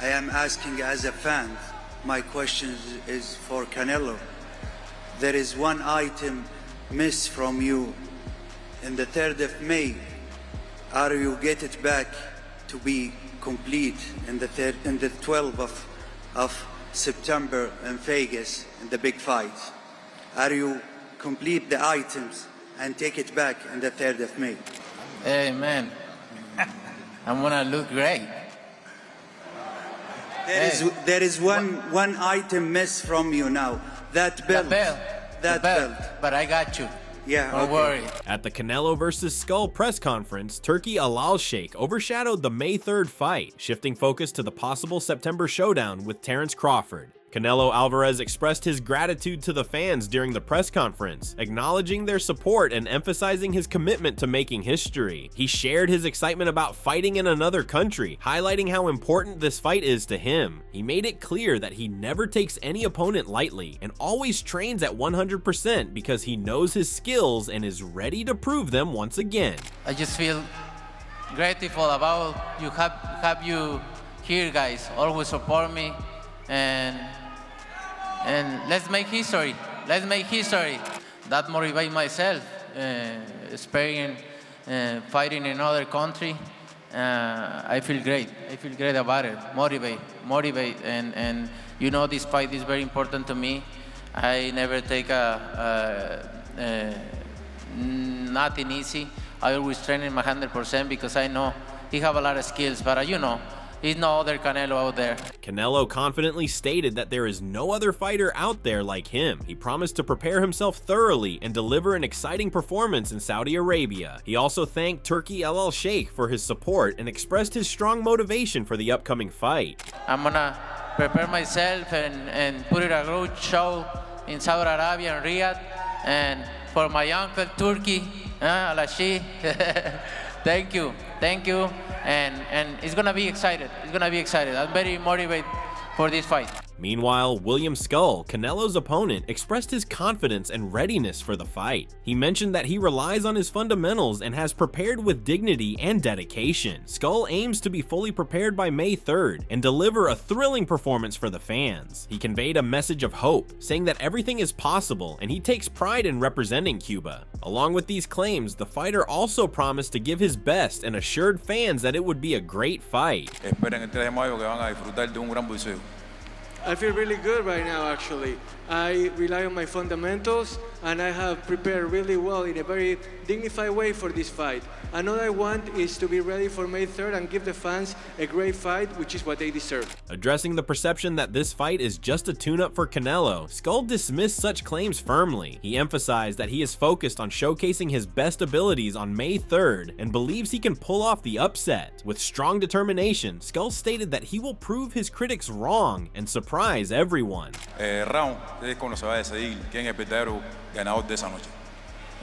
I am asking as a fan. My question is for Canelo. There is one item missed from you in the 3rd of May. Are you get it back to be complete in the 12th of September in Vegas in the big fight? Are you complete the items and take it back in the 3rd of May? Hey man, I'm gonna look great. There is one item missed from you now. That belt. The belt. But I got you. Yeah, don't worry. At the Canelo vs. Scull press conference, Turki Alalshikh overshadowed the May 3rd fight, shifting focus to the possible September showdown with Terence Crawford. Canelo Alvarez expressed his gratitude to the fans during the press conference, acknowledging their support and emphasizing his commitment to making history. He shared his excitement about fighting in another country, highlighting how important this fight is to him. He made it clear that he never takes any opponent lightly and always trains at 100% because he knows his skills and is ready to prove them once again. I just feel grateful about have you here, guys. Always support me, and let's make history. Let's make history. That motivates myself. Sparing, fighting in another country. I feel great. I feel great about it. Motivate, and you know this fight is very important to me. I never take nothing easy. I always train in my 100% because I know he have a lot of skills, but you know, he's no other Canelo out there. Canelo confidently stated that there is no other fighter out there like him. He promised to prepare himself thoroughly and deliver an exciting performance in Saudi Arabia. He also thanked Turki Alalshikh for his support and expressed his strong motivation for the upcoming fight. I'm gonna prepare myself and put it a good show in Saudi Arabia and Riyadh, and for my uncle Turki Alalshikh. Thank you, and it's gonna be excited. I'm very motivated for this fight. Meanwhile, William Scull, Canelo's opponent, expressed his confidence and readiness for the fight. He mentioned that he relies on his fundamentals and has prepared with dignity and dedication. Scull aims to be fully prepared by May 3rd and deliver a thrilling performance for the fans. He conveyed a message of hope, saying that everything is possible and he takes pride in representing Cuba. Along with these claims, the fighter also promised to give his best and assured fans that it would be a great fight. I feel really good right now, actually. I rely on my fundamentals, and I have prepared really well in a very dignified way for this fight. And all I want is to be ready for May 3rd and give the fans a great fight, which is what they deserve. Addressing the perception that this fight is just a tune-up for Canelo, Scull dismissed such claims firmly. He emphasized that he is focused on showcasing his best abilities on May 3rd and believes he can pull off the upset. With strong determination, Scull stated that he will prove his critics wrong and surprise everyone.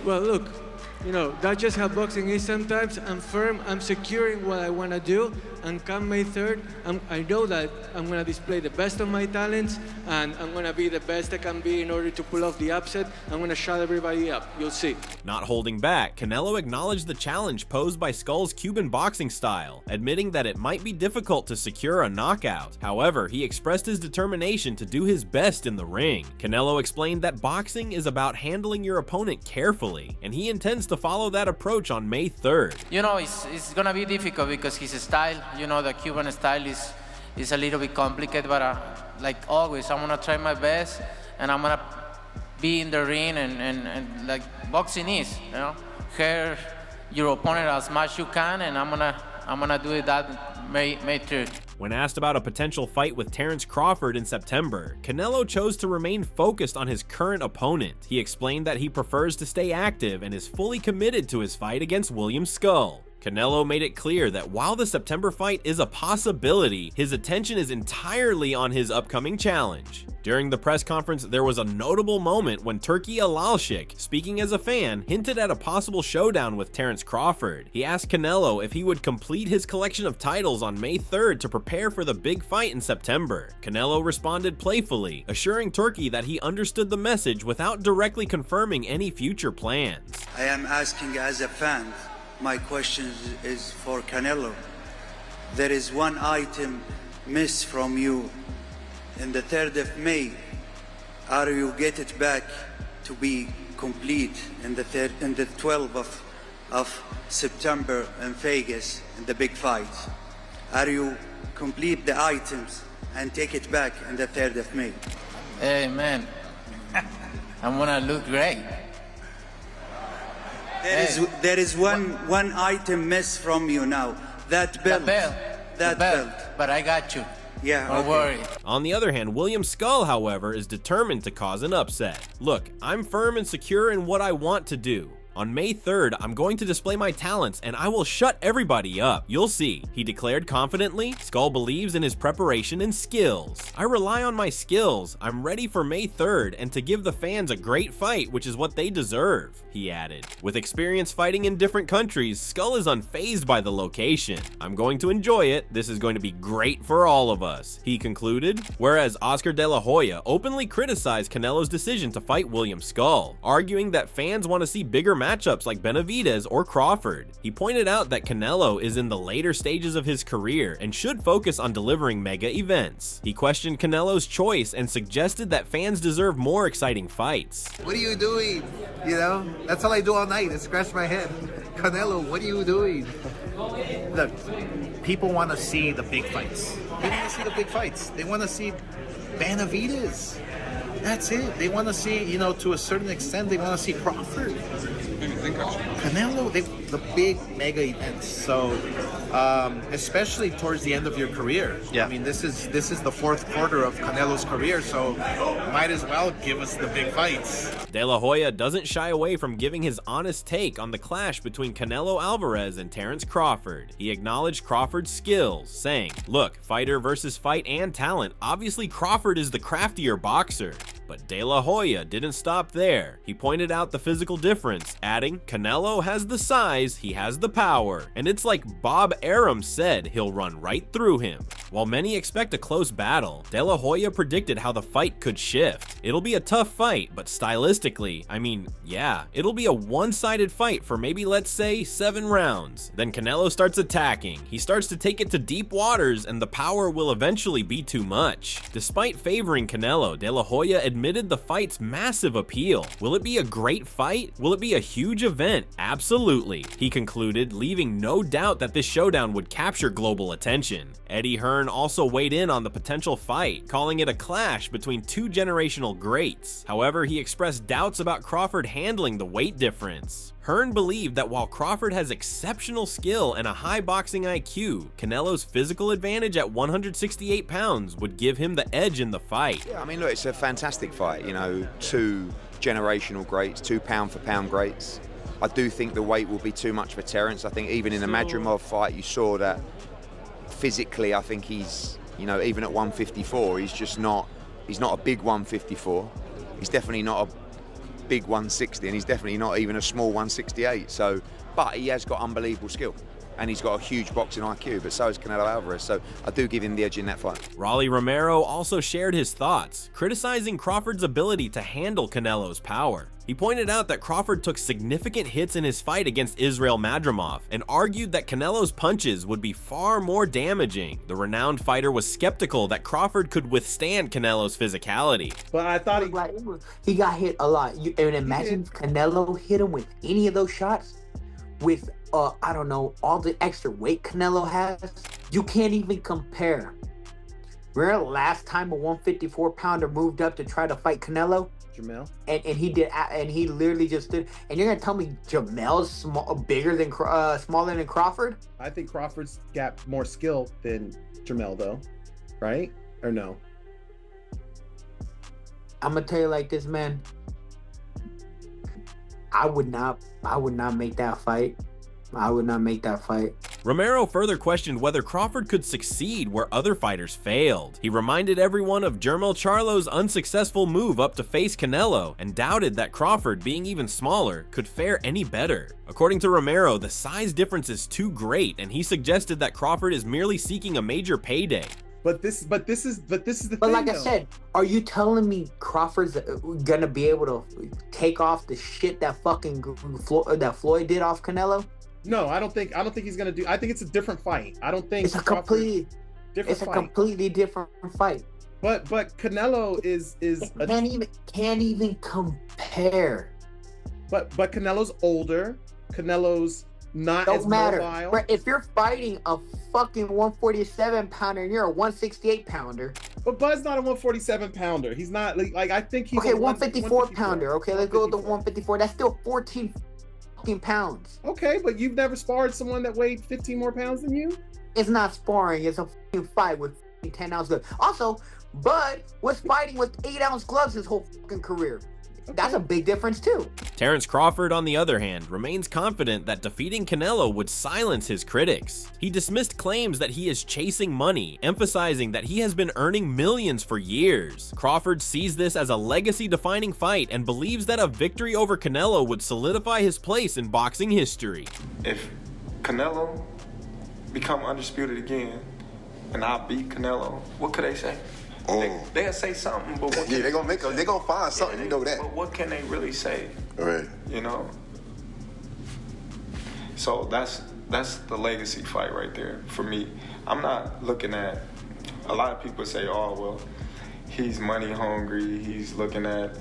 Well, look, you know, that's just how boxing is sometimes. I'm firm, I'm securing what I want to do, and come May 3rd, I know that I'm going to display the best of my talents, and I'm going to be the best I can be in order to pull off the upset. I'm going to shut everybody up. You'll see. Not holding back, Canelo acknowledged the challenge posed by Scull's Cuban boxing style, admitting that it might be difficult to secure a knockout. However, he expressed his determination to do his best in the ring. Canelo explained that boxing is about handling your opponent carefully, and he intends to follow that approach on May 3rd. You know, it's gonna be difficult because his style, you know, the Cuban style is a little bit complicated, but like always, I'm gonna try my best, and I'm gonna be in the ring and like boxing is, you know, hurt your opponent as much you can, and I'm gonna do it that May 3rd. When asked about a potential fight with Terence Crawford in September, Canelo chose to remain focused on his current opponent. He explained that he prefers to stay active and is fully committed to his fight against William Scull. Canelo made it clear that while the September fight is a possibility, his attention is entirely on his upcoming challenge. During the press conference, there was a notable moment when Turki Alalshikh, speaking as a fan, hinted at a possible showdown with Terence Crawford. He asked Canelo if he would complete his collection of titles on May 3rd to prepare for the big fight in September. Canelo responded playfully, assuring Turki that he understood the message without directly confirming any future plans. I am asking as a fan. My question is for Canelo. There is one item miss from you in the 3rd of May, are you get it back to be complete in the 12th of September in Vegas in the big fight? Are you complete the items and take it back in the 3rd of May? Hey, man, I'm gonna look great. There is one item miss from you now. That belt. The belt. But I got you. Yeah, Don't worry. On the other hand, William Scull, however, is determined to cause an upset. Look, I'm firm and secure in what I want to do. On May 3rd, I'm going to display my talents and I will shut everybody up. You'll see, he declared confidently. Scull believes in his preparation and skills. I rely on my skills. I'm ready for May 3rd and to give the fans a great fight, which is what they deserve, he added. With experience fighting in different countries, Scull is unfazed by the location. I'm going to enjoy it. This is going to be great for all of us, he concluded. Whereas Oscar De La Hoya openly criticized Canelo's decision to fight William Scull, arguing that fans want to see bigger matchups like Benavidez or Crawford. He pointed out that Canelo is in the later stages of his career and should focus on delivering mega events. He questioned Canelo's choice and suggested that fans deserve more exciting fights. What are you doing? You know, that's all I do all night is scratch my head. Canelo, what are you doing? Look, people want to see the big fights. They want to see the big fights. They want to see Benavidez. That's it. They want to see, you know, to a certain extent, they want to see Crawford. Canelo, the big mega events. So, especially towards the end of your career. Yeah. I mean, this is the 4th quarter of Canelo's career, so might as well give us the big fights. De La Hoya doesn't shy away from giving his honest take on the clash between Canelo Alvarez and Terence Crawford. He acknowledged Crawford's skills, saying, "Look, fighter versus fight and talent, obviously Crawford is the craftier boxer." But De La Hoya didn't stop there. He pointed out the physical difference, adding, "Canelo has the size, he has the power, and it's like Bob Arum said, he'll run right through him." While many expect a close battle, De La Hoya predicted how the fight could shift. It'll be a tough fight, but stylistically, I mean, yeah, it'll be a one-sided fight for maybe, let's say, 7 rounds. Then Canelo starts attacking. He starts to take it to deep waters, and the power will eventually be too much. Despite favoring Canelo, De La Hoya admitted the fight's massive appeal. Will it be a great fight? Will it be a huge event? Absolutely, he concluded, leaving no doubt that this showdown would capture global attention. Eddie Hearn also weighed in on the potential fight, calling it a clash between 2 generational greats. However, he expressed doubts about Crawford handling the weight difference. Hearn believed that while Crawford has exceptional skill and a high boxing IQ, Canelo's physical advantage at 168 pounds would give him the edge in the fight. Yeah, I mean, look, it's a fantastic fight, you know, 2 generational greats, 2 pound-for-pound greats. I do think the weight will be too much for Terence. I think even in the Madrimov fight, you saw that physically, I think he's, you know, even at 154, he's not a big 154. He's definitely not a big 160, and he's definitely not even a small 168. So, but he has got unbelievable skill, and he's got a huge boxing IQ, but so has Canelo Alvarez, so I do give him the edge in that fight. Rolly Romero also shared his thoughts, criticizing Crawford's ability to handle Canelo's power. He pointed out that Crawford took significant hits in his fight against Israel Madrimov and argued that Canelo's punches would be far more damaging. The renowned fighter was skeptical that Crawford could withstand Canelo's physicality. But I thought he got hit a lot. And imagine if Canelo hit him with any of those shots with, I don't know, all the extra weight Canelo has. You can't even compare. Remember last time a 154-pounder moved up to try to fight Canelo? Jamel? And he literally just stood. And you're gonna tell me Jamel's smaller than Crawford? I think Crawford's got more skill than Jamel, though, right? Or no? I'm gonna tell you like this, man. I would not make that fight. I would not make that fight. Romero further questioned whether Crawford could succeed where other fighters failed. He reminded everyone of Jermell Charlo's unsuccessful move up to face Canelo and doubted that Crawford, being even smaller, could fare any better. According to Romero, the size difference is too great, and he suggested that Crawford is merely seeking a major payday. But this is the thing. But like I said, are you telling me Crawford's gonna be able to take off the shit that Floyd did off Canelo? No, I don't think he's gonna do. I think it's a different fight. I don't think it's a complete. Different It's a fight. completely different fight. But Canelo is Can't even compare. but Canelo's older. Canelo's not as Don't matter. mobile. Bro, if you're fighting a fucking 147 pounder and you're a 168 pounder. But Bud's not a 147 pounder. He's not like I think he's Okay, a 154 pounder. Okay, let's go with the 154. That's still 14 fucking pounds. Okay, but you've never sparred someone that weighed 15 more pounds than you? It's not sparring. It's a fucking fight with 10-ounce gloves. Also, Bud was fighting with 8-ounce gloves his whole fucking career. That's a big difference too. Terence Crawford, on the other hand, remains confident that defeating Canelo would silence his critics. He dismissed claims that he is chasing money, emphasizing that he has been earning millions for years. Crawford sees this as a legacy-defining fight and believes that a victory over Canelo would solidify his place in boxing history. If Canelo become undisputed again and I beat Canelo, what could they say? They'll say something, but what they're gonna find something, you know that. But what can they really say? Right. You know? So that's the legacy fight right there for me. I'm not looking at, a lot of people say, oh, well, he's money hungry, he's looking at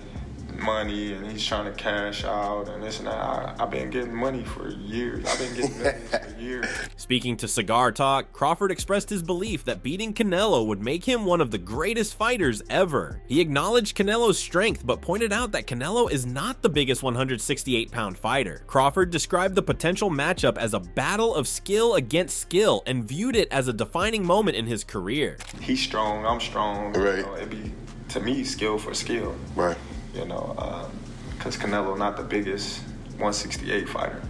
money and he's trying to cash out and this and that. I've been getting money for years. I've been getting millions for years. Speaking to Cigar Talk, Crawford expressed his belief that beating Canelo would make him one of the greatest fighters ever. He acknowledged Canelo's strength, but pointed out that Canelo is not the biggest 168-pound fighter. Crawford described the potential matchup as a battle of skill against skill and viewed it as a defining moment in his career. He's strong, I'm strong. Right. You know, it'd be, to me, skill for skill. Right. You know, because Canelo not the biggest 168 fighter.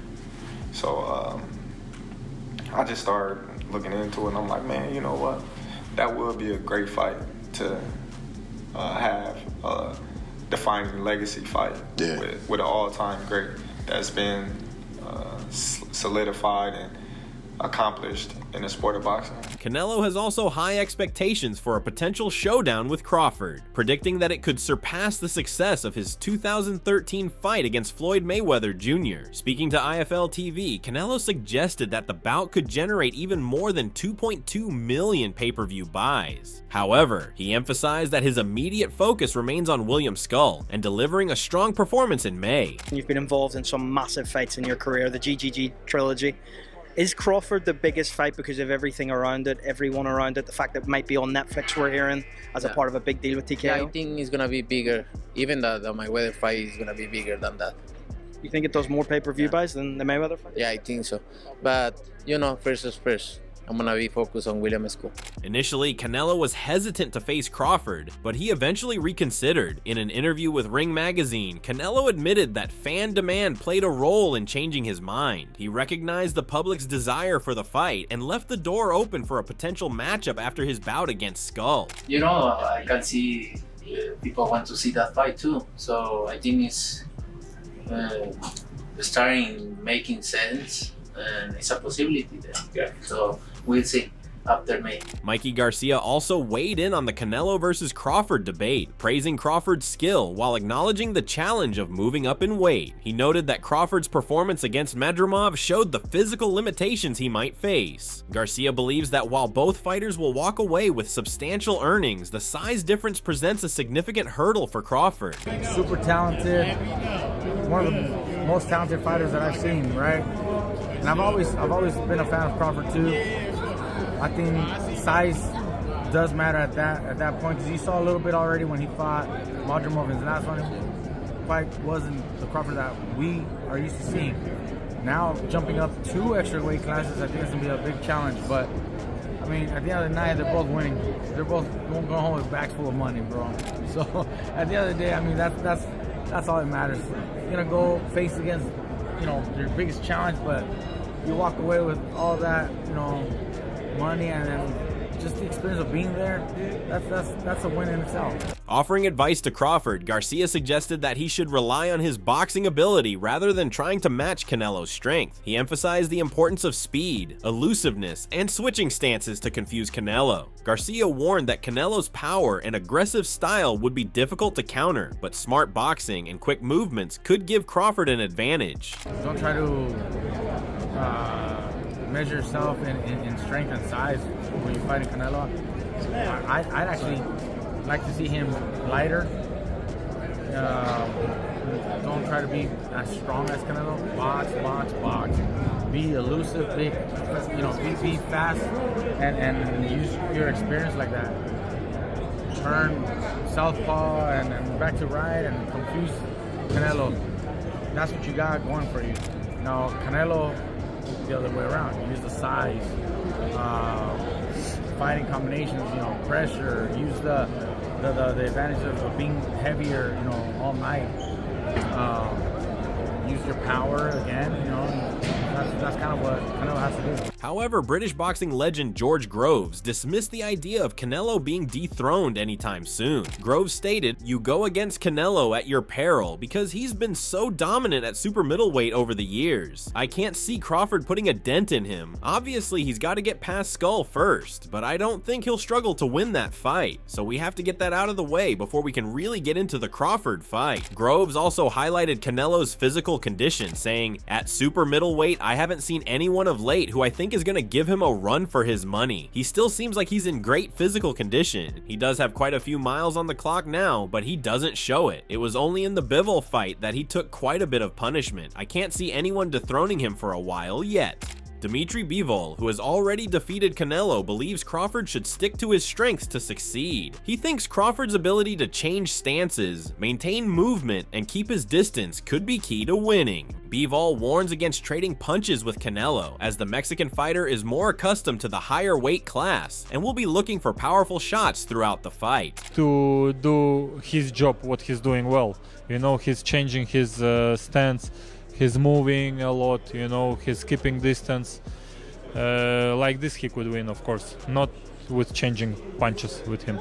So I just started looking into it, and I'm like, man, you know what? That would be a great fight to have a defining legacy fight with an all-time great that's been solidified and accomplished in the sport of boxing. Canelo has also high expectations for a potential showdown with Crawford, predicting that it could surpass the success of his 2013 fight against Floyd Mayweather Jr. Speaking to IFL TV, Canelo suggested that the bout could generate even more than 2.2 million pay-per-view buys. However, he emphasized that his immediate focus remains on William Scull and delivering a strong performance in May. You've been involved in some massive fights in your career, the GGG trilogy. Is Crawford the biggest fight because of everything around it, everyone around it, the fact that it might be on Netflix we're hearing as a part of a big deal with TKO? Yeah, I think it's going to be bigger. Even the Mayweather fight is going to be bigger than that. You think it does more pay-per-view buys than the Mayweather fight? Yeah, I think so. But, you know, first is first. I'm going to be focused on William Scull. Initially, Canelo was hesitant to face Crawford, but he eventually reconsidered. In an interview with Ring Magazine, Canelo admitted that fan demand played a role in changing his mind. He recognized the public's desire for the fight and left the door open for a potential matchup after his bout against Scull. You know, I can see people want to see that fight too. So I think it's starting making sense and it's a possibility there. Yeah. So we'll see after May. Mikey Garcia also weighed in on the Canelo versus Crawford debate, praising Crawford's skill while acknowledging the challenge of moving up in weight. He noted that Crawford's performance against Madrimov showed the physical limitations he might face. Garcia believes that while both fighters will walk away with substantial earnings, the size difference presents a significant hurdle for Crawford. Super talented, one of the most talented fighters that I've seen, right? And I've always been a fan of Crawford too. I think size does matter at that point, because you saw a little bit already when he fought Madrimov in his last one. Fight wasn't the Crawford that we are used to seeing. Now jumping up 2 extra weight classes, I think it's gonna be a big challenge. But I mean, at the end of the night, they're both winning. They're both going home with bags full of money, bro. So at the end of the day, I mean, that's all that matters. You're gonna go face against, you know, your biggest challenge, but you walk away with all that, you know, money and then just the experience of being there. That's a win in itself. Offering advice to Crawford, Garcia suggested that he should rely on his boxing ability rather than trying to match Canelo's strength. He emphasized the importance of speed, elusiveness, and switching stances to confuse Canelo. Garcia warned that Canelo's power and aggressive style would be difficult to counter, but smart boxing and quick movements could give Crawford an advantage. Don't try to measure yourself in strength and size when you're fighting Canelo. I'd actually like to see him lighter. Don't try to be as strong as Canelo. Box. Be elusive, be fast, and use your experience like that. Turn southpaw and back to right and confuse Canelo. That's what you got going for you. Now Canelo, the other way around. Use the size, fighting combinations. Pressure. Use the advantage of being heavier. All night. Use your power again. That's kind of what Canelo has to do. However, British boxing legend George Groves dismissed the idea of Canelo being dethroned anytime soon. Groves stated, "You go against Canelo at your peril because he's been so dominant at super middleweight over the years. I can't see Crawford putting a dent in him. Obviously, he's got to get past Scull first, but I don't think he'll struggle to win that fight. So we have to get that out of the way before we can really get into the Crawford fight." Groves also highlighted Canelo's physical condition, saying, "At super middleweight, I haven't seen anyone of late who I think is going to give him a run for his money. He still seems like he's in great physical condition. He does have quite a few miles on the clock now, but he doesn't show it. It was only in the Bivol fight that he took quite a bit of punishment. I can't see anyone dethroning him for a while yet." Dimitri Bivol, who has already defeated Canelo, believes Crawford should stick to his strengths to succeed. He thinks Crawford's ability to change stances, maintain movement, and keep his distance could be key to winning. Bivol warns against trading punches with Canelo, as the Mexican fighter is more accustomed to the higher weight class and will be looking for powerful shots throughout the fight. To do his job, what he's doing well. He's changing his stance. He's moving a lot, he's keeping distance. Like this he could win, of course, not with changing punches with him.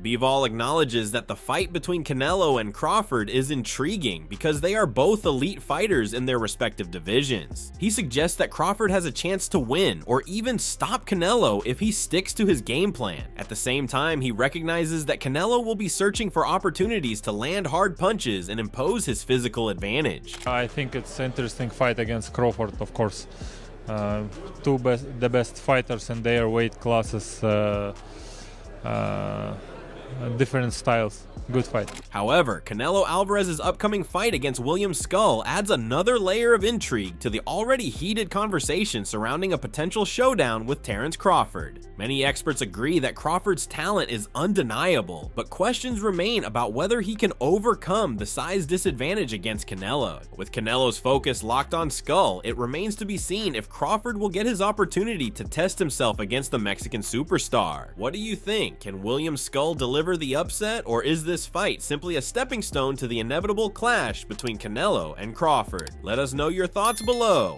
Bivol acknowledges that the fight between Canelo and Crawford is intriguing because they are both elite fighters in their respective divisions. He suggests that Crawford has a chance to win or even stop Canelo if he sticks to his game plan. At the same time, he recognizes that Canelo will be searching for opportunities to land hard punches and impose his physical advantage. I think it's an interesting fight against Crawford, of course. The best fighters in their weight classes, different styles. Good fight. However, Canelo Alvarez's upcoming fight against William Scull adds another layer of intrigue to the already heated conversation surrounding a potential showdown with Terence Crawford. Many experts agree that Crawford's talent is undeniable, but questions remain about whether he can overcome the size disadvantage against Canelo. With Canelo's focus locked on Scull, it remains to be seen if Crawford will get his opportunity to test himself against the Mexican superstar. What do you think? Can William Scull deliver the upset, or is this fight simply a stepping stone to the inevitable clash between Canelo and Crawford? Let us know your thoughts below.